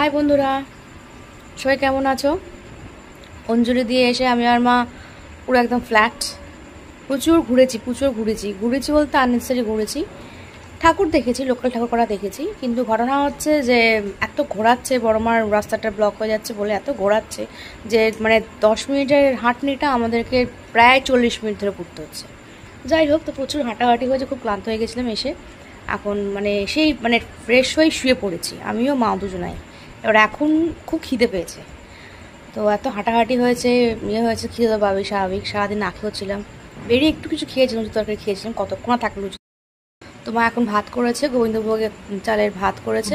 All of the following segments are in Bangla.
হাই বন্ধুরা, সবাই কেমন আছো? অঞ্জলি দিয়ে এসে আমি আর মা পুরো একদম ফ্ল্যাট। প্রচুর ঘুরেছি বলতে আননেসেসারি ঘুরেছি। ঠাকুর দেখেছি, লোকাল ঠাকুর করা দেখেছি, কিন্তু ঘটনা হচ্ছে যে এত ঘোরাচ্ছে, বড়মার রাস্তাটা ব্লক হয়ে যাচ্ছে বলে এত ঘোরাচ্ছে যে মানে 10 মিনিটের হাঁটনিটা আমাদেরকে প্রায় 40 মিনিট ধরে ঘুরতে হচ্ছে। যাই হোক, তো প্রচুর হাঁটাহাঁটি হয়েছে, খুব ক্লান্ত হয়ে গেছিলাম এসে। এখন সেই ফ্রেশ হয়ে শুয়ে পড়েছি, আমিও মা দুজনাই। এবার এখন খুব খিদে পেয়েছে, তো এত হাঁটাহাঁটি হয়েছে, হয়েছে, খিদে তো পাবেই স্বাভাবিক। সারাদিন না খেয়েছিলাম, বেরিয়ে একটু কিছু খেয়েছিলাম, তরকারি খেয়েছিলাম, কতক্ষণ থাকলো। তো মা এখন ভাত করেছে, গোবিন্দভোগের চালের ভাত করেছে,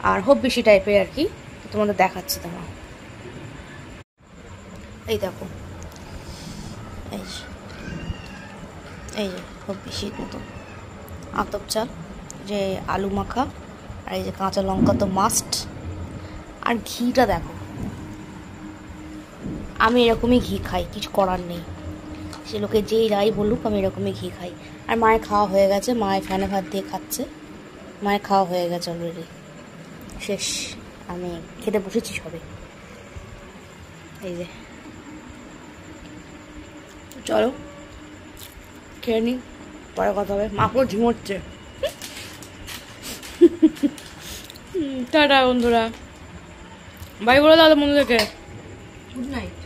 আর হব্বিসি টাইপের আর কি। তো তোমাদের দেখাচ্ছে তোমার, এই দেখো, এই এই যে হব্বিসির মতো আতপ চাল, যে আলু মাখা, আর এই যে কাঁচা লঙ্কা তো মাস্ট, আর ঘিটা দেখো। আমি এরকমই ঘি খাই, কিছু করার নেই, সে লোকে যেই রাই বলুক, আমি এরকমই ঘি খাই। আর মায়ের খাওয়া হয়ে গেছে, মায়ের ফ্যানে ভাত দিয়ে খাচ্ছে, মায়ের খাওয়া হয়ে গেছে অলরেডি, শেষ। আমি খেতে বসেছি সবে, এই যে। চলো খেয়ে নি, পরে কথা হবে। মা পুরো ঝিমোচ্ছে। টাটা বন্ধুরা, বাই বলে দাদা বন্ধুদেরকে, গুড নাইট।